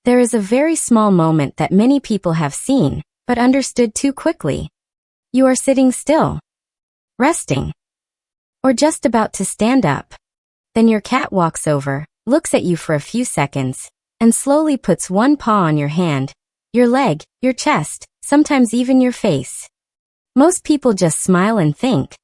There is a very small moment that many people have seen, but understood too quickly. You are sitting still, resting, or just about to stand up. Then your cat walks over, looks at you for a few seconds, and slowly puts one paw on your hand, your leg, your chest, sometimes even your face. Most people just smile and think,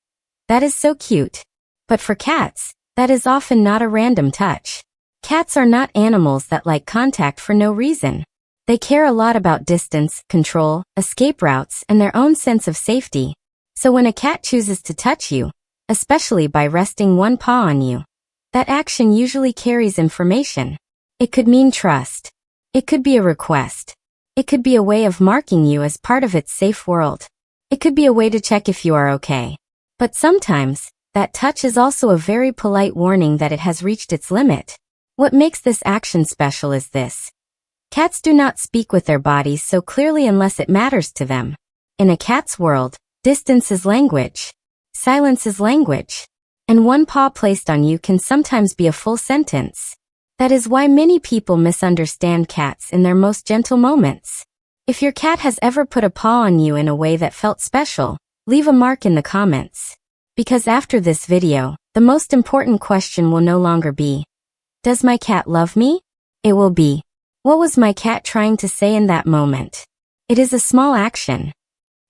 that is so cute. But for cats, that is often not a random touch. Cats are not animals that like contact for no reason. They care a lot about distance, control, escape routes, and their own sense of safety. So when a cat chooses to touch you, especially by resting one paw on you, that action usually carries information. It could mean trust. It could be a request. It could be a way of marking you as part of its safe world. It could be a way to check if you are okay. But sometimes, that touch is also a very polite warning that it has reached its limit. What makes this action special is this. Cats do not speak with their bodies so clearly unless it matters to them. In a cat's world, distance is language. Silence is language. And one paw placed on you can sometimes be a full sentence. That is why many people misunderstand cats in their most gentle moments. If your cat has ever put a paw on you in a way that felt special, leave a mark in the comments. Because after this video, the most important question will no longer be, does my cat love me? It will be, what was my cat trying to say in that moment? It is a small action.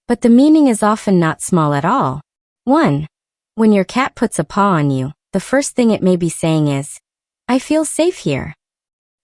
But the meaning is often not small at all. 1. When your cat puts a paw on you, the first thing it may be saying is, I feel safe here.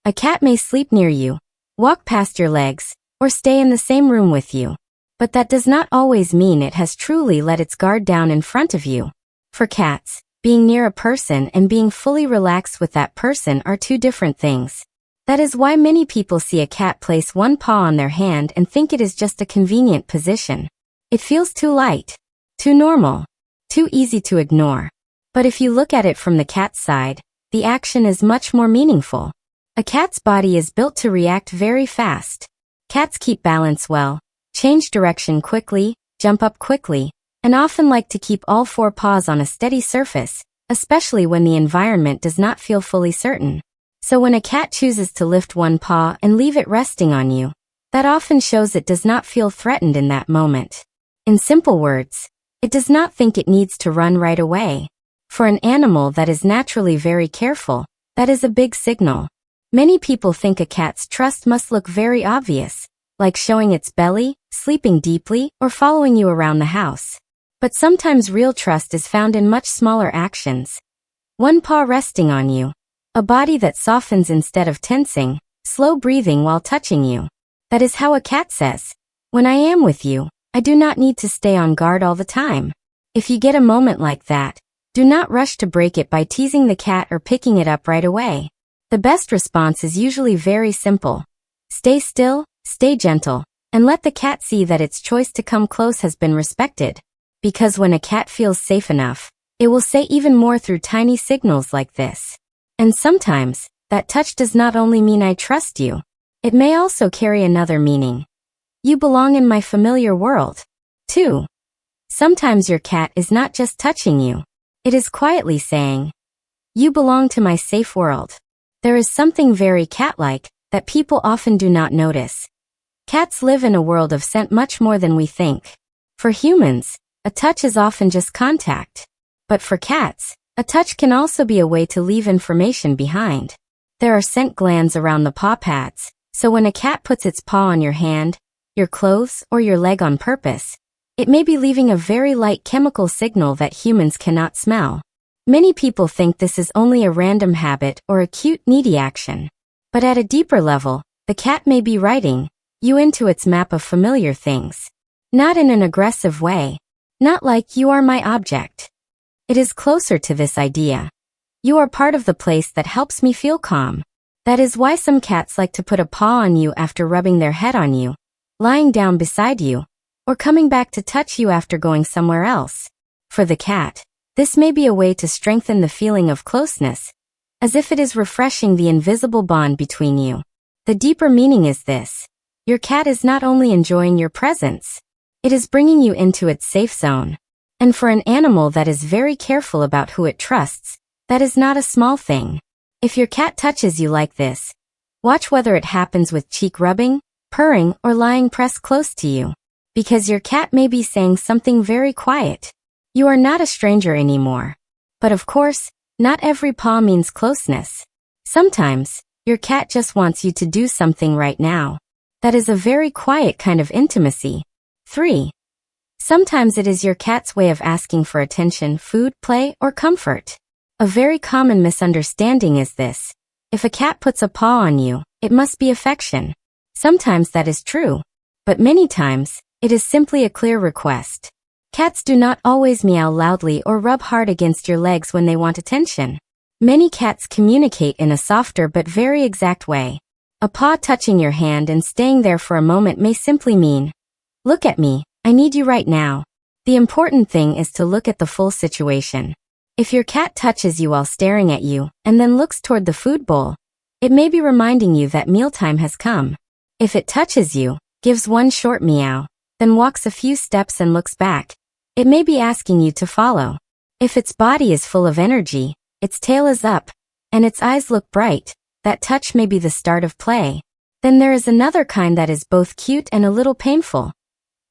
A cat may sleep near you, walk past your legs, or stay in the same room with you. But that does not always mean it has truly let its guard down in front of you. For cats, being near a person and being fully relaxed with that person are two different things. That is why many people see a cat place one paw on their hand and think it is just a convenient position. It feels too light, too normal, too easy to ignore. But if you look at it from the cat's side, the action is much more meaningful. A cat's body is built to react very fast. Cats keep balance well, change direction quickly, jump up quickly, and often like to keep all four paws on a steady surface, especially when the environment does not feel fully certain. So when a cat chooses to lift one paw and leave it resting on you, that often shows it does not feel threatened in that moment. In simple words, it does not think it needs to run right away. For an animal that is naturally very careful, that is a big signal. Many people think a cat's trust must look very obvious, like showing its belly, sleeping deeply, or following you around the house. But sometimes real trust is found in much smaller actions. One paw resting on you. A body that softens instead of tensing, slow breathing while touching you. That is how a cat says, when I am with you, I do not need to stay on guard all the time. If you get a moment like that, do not rush to break it by teasing the cat or picking it up right away. The best response is usually very simple. Stay still, stay gentle, and let the cat see that its choice to come close has been respected. Because when a cat feels safe enough, it will say even more through tiny signals like this. And sometimes, that touch does not only mean I trust you. It may also carry another meaning. You belong in my familiar world. 2. Sometimes your cat is not just touching you. It is quietly saying, you belong to my safe world. There is something very cat-like that people often do not notice. Cats live in a world of scent much more than we think. For humans, a touch is often just contact. But for cats, a touch can also be a way to leave information behind. There are scent glands around the paw pads, so when a cat puts its paw on your hand, your clothes, or your leg on purpose, it may be leaving a very light chemical signal that humans cannot smell. Many people think this is only a random habit or a cute, needy action. But at a deeper level, the cat may be writing you into its map of familiar things. Not in an aggressive way. Not like you are my object. It is closer to this idea. You are part of the place that helps me feel calm. That is why some cats like to put a paw on you after rubbing their head on you, lying down beside you, or coming back to touch you after going somewhere else. For the cat, this may be a way to strengthen the feeling of closeness, as if it is refreshing the invisible bond between you. The deeper meaning is this. Your cat is not only enjoying your presence, it is bringing you into its safe zone. And for an animal that is very careful about who it trusts, that is not a small thing. If your cat touches you like this, Watch whether it happens with cheek rubbing, purring, or lying pressed close to you. Because your cat may be saying something very quiet. You are not a stranger anymore. But of course, not every paw means closeness. Sometimes, your cat just wants you to do something right now. That is a very quiet kind of intimacy. 3. Sometimes it is your cat's way of asking for attention, food, play, or comfort. A very common misunderstanding is this. If a cat puts a paw on you, it must be affection. Sometimes that is true. But many times, it is simply a clear request. Cats do not always meow loudly or rub hard against your legs when they want attention. Many cats communicate in a softer but very exact way. A paw touching your hand and staying there for a moment may simply mean, "Look at me, I need you right now." The important thing is to look at the full situation. If your cat touches you while staring at you and then looks toward the food bowl, it may be reminding you that mealtime has come. If it touches you, gives one short meow, then walks a few steps and looks back, it may be asking you to follow. If its body is full of energy, its tail is up, and its eyes look bright, that touch may be the start of play. Then there is another kind that is both cute and a little painful.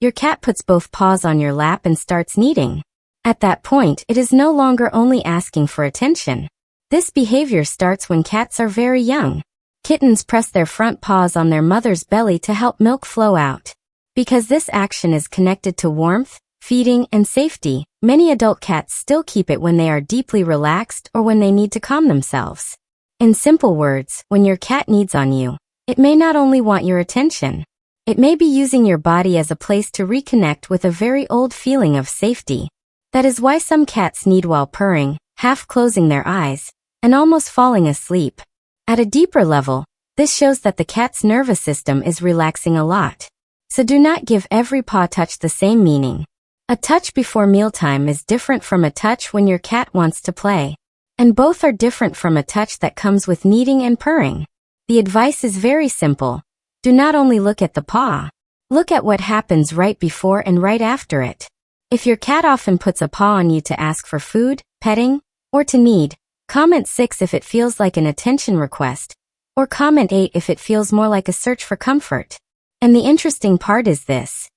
Your cat puts both paws on your lap and starts kneading. At that point, it is no longer only asking for attention. This behavior starts when cats are very young. Kittens press their front paws on their mother's belly to help milk flow out. Because this action is connected to warmth, feeding, and safety, many adult cats still keep it when they are deeply relaxed or when they need to calm themselves. In simple words, when your cat kneads on you, it may not only want your attention. It may be using your body as a place to reconnect with a very old feeling of safety. That is why some cats knead while purring, half closing their eyes, and almost falling asleep. At a deeper level, this shows that the cat's nervous system is relaxing a lot. So do not give every paw touch the same meaning. A touch before mealtime is different from a touch when your cat wants to play. And both are different from a touch that comes with kneading and purring. The advice is very simple. Do not only look at the paw. Look at what happens right before and right after it. If your cat often puts a paw on you to ask for food, petting, or to knead, comment 6 if it feels like an attention request, or comment 8 if it feels more like a search for comfort. And the interesting part is this.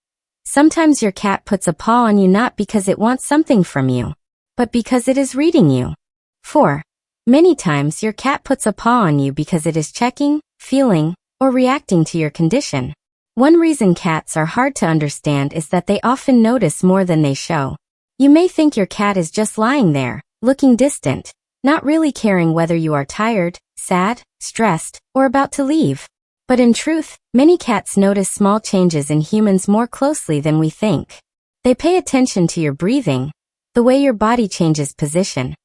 Sometimes your cat puts a paw on you not because it wants something from you, but because it is reading you. 4. Many times your cat puts a paw on you because it is checking, feeling, or reacting to your condition. One reason cats are hard to understand is that they often notice more than they show. You may think your cat is just lying there, looking distant, not really caring whether you are tired, sad, stressed, or about to leave. But in truth, many cats notice small changes in humans more closely than we think. They pay attention to your breathing, the way your body changes position,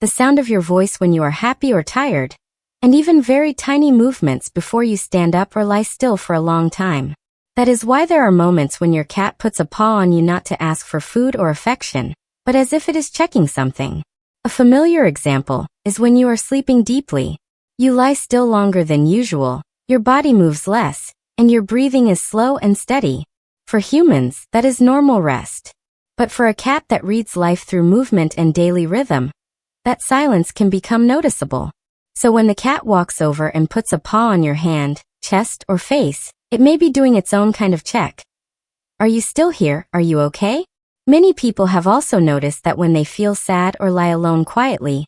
the sound of your voice when you are happy or tired, and even very tiny movements before you stand up or lie still for a long time. That is why there are moments when your cat puts a paw on you not to ask for food or affection, but as if it is checking something. A familiar example is when you are sleeping deeply. You lie still longer than usual, your body moves less, and your breathing is slow and steady. For humans, that is normal rest. But for a cat that reads life through movement and daily rhythm, that silence can become noticeable. So when the cat walks over and puts a paw on your hand, chest, or face, it may be doing its own kind of check. Are you still here? Are you okay? Many people have also noticed that when they feel sad or lie alone quietly,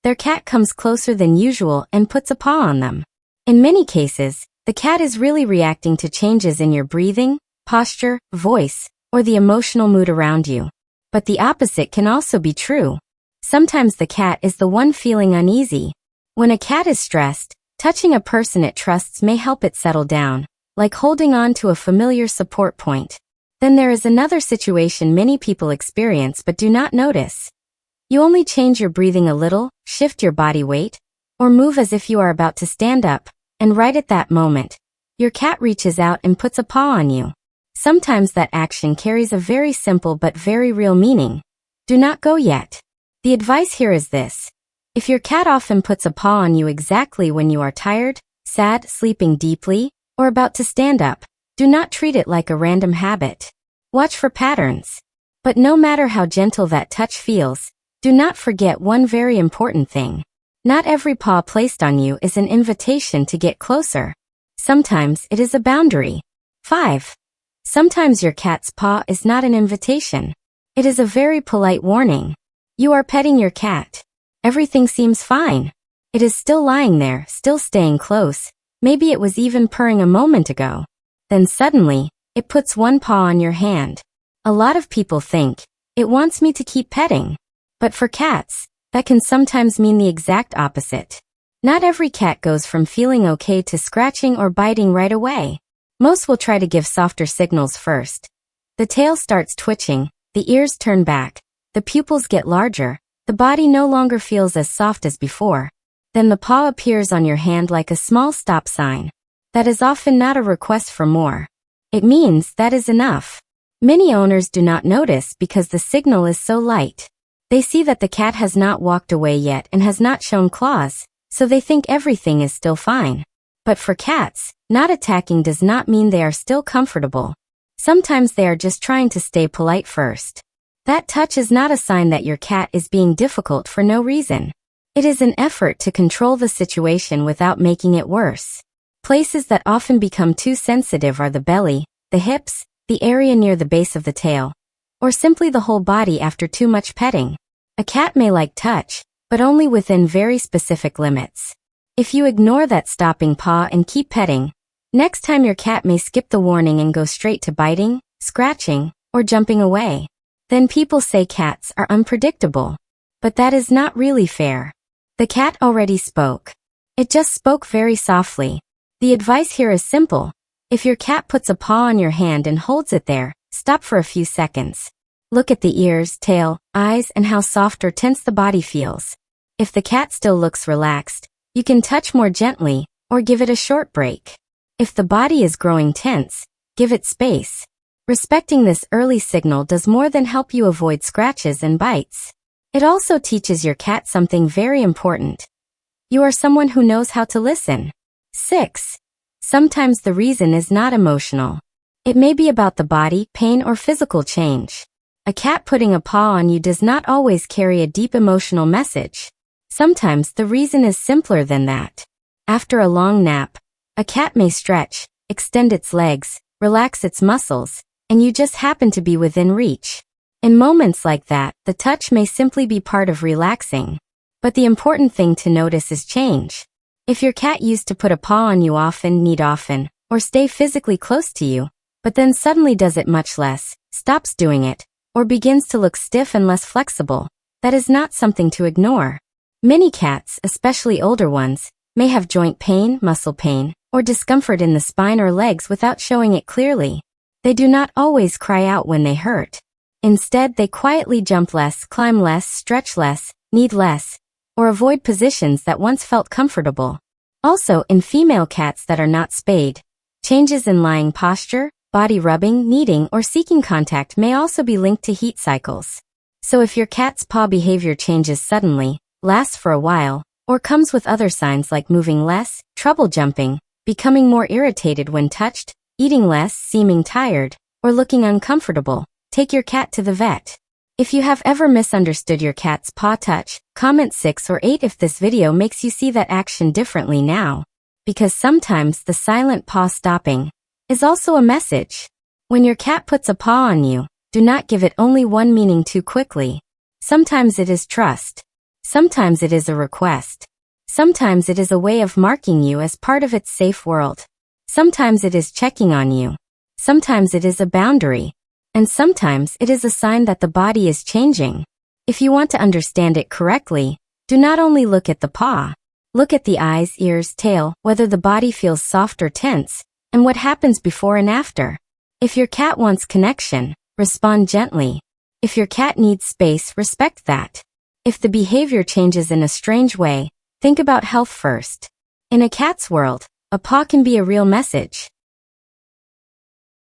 their cat comes closer than usual and puts a paw on them. In many cases, the cat is really reacting to changes in your breathing, posture, voice, or the emotional mood around you. But the opposite can also be true. Sometimes the cat is the one feeling uneasy. When a cat is stressed, touching a person it trusts may help it settle down, like holding on to a familiar support point. Then there is another situation many people experience but do not notice. You only change your breathing a little, shift your body weight, or move as if you are about to stand up, and right at that moment, your cat reaches out and puts a paw on you. Sometimes that action carries a very simple but very real meaning. Do not go yet. The advice here is this. If your cat often puts a paw on you exactly when you are tired, sad, sleeping deeply, or about to stand up, do not treat it like a random habit. Watch for patterns. But no matter how gentle that touch feels, do not forget one very important thing. Not every paw placed on you is an invitation to get closer. Sometimes it is a boundary. 5. Sometimes your cat's paw is not an invitation. It is a very polite warning. You are petting your cat. Everything seems fine. It is still lying there, still staying close. Maybe it was even purring a moment ago. Then suddenly, it puts one paw on your hand. A lot of people think, it wants me to keep petting. But for cats, that can sometimes mean the exact opposite. Not every cat goes from feeling okay to scratching or biting right away. Most will try to give softer signals first. The tail starts twitching, the ears turn back, the pupils get larger, the body no longer feels as soft as before. Then the paw appears on your hand like a small stop sign. That is often not a request for more. It means that is enough. Many owners do not notice because the signal is so light. They see that the cat has not walked away yet and has not shown claws, so they think everything is still fine. But for cats, not attacking does not mean they are still comfortable. Sometimes they are just trying to stay polite first. That touch is not a sign that your cat is being difficult for no reason. It is an effort to control the situation without making it worse. Places that often become too sensitive are the belly, the hips, the area near the base of the tail, or simply the whole body after too much petting. A cat may like touch, but only within very specific limits. If you ignore that stopping paw and keep petting, next time your cat may skip the warning and go straight to biting, scratching, or jumping away. Then people say cats are unpredictable. But that is not really fair. The cat already spoke. It just spoke very softly. The advice here is simple. If your cat puts a paw on your hand and holds it there, stop for a few seconds. Look at the ears, tail, eyes, and how soft or tense the body feels. If the cat still looks relaxed, you can touch more gently, or give it a short break. If the body is growing tense, give it space. Respecting this early signal does more than help you avoid scratches and bites. It also teaches your cat something very important. You are someone who knows how to listen. 6. Sometimes the reason is not emotional. It may be about the body, pain, or physical change. A cat putting a paw on you does not always carry a deep emotional message. Sometimes the reason is simpler than that. After a long nap, a cat may stretch, extend its legs, relax its muscles, and you just happen to be within reach. In moments like that, the touch may simply be part of relaxing. But the important thing to notice is change. If your cat used to put a paw on you often, knead often, or stay physically close to you, but then suddenly does it much less, stops doing it, or begins to look stiff and less flexible, that is not something to ignore. Many cats, especially older ones, may have joint pain, muscle pain, or discomfort in the spine or legs without showing it clearly. They do not always cry out when they hurt. Instead, they quietly jump less, climb less, stretch less, knead less, or avoid positions that once felt comfortable. Also, in female cats that are not spayed, changes in lying posture, body rubbing, kneading, or seeking contact may also be linked to heat cycles. So if your cat's paw behavior changes suddenly, lasts for a while, or comes with other signs like moving less, trouble jumping, becoming more irritated when touched, eating less, seeming tired, or looking uncomfortable, take your cat to the vet. If you have ever misunderstood your cat's paw touch, comment 6 or 8 if this video makes you see that action differently now. Because sometimes the silent paw stopping is also a message. When your cat puts a paw on you, do not give it only one meaning too quickly. Sometimes it is trust. Sometimes it is a request. Sometimes it is a way of marking you as part of its safe world. Sometimes it is checking on you. Sometimes it is a boundary. And sometimes it is a sign that the body is changing. If you want to understand it correctly, do not only look at the paw. Look at the eyes, ears, tail, whether the body feels soft or tense, and what happens before and after. If your cat wants connection, respond gently. If your cat needs space, respect that. If the behavior changes in a strange way, think about health first. In a cat's world, a paw can be a real message.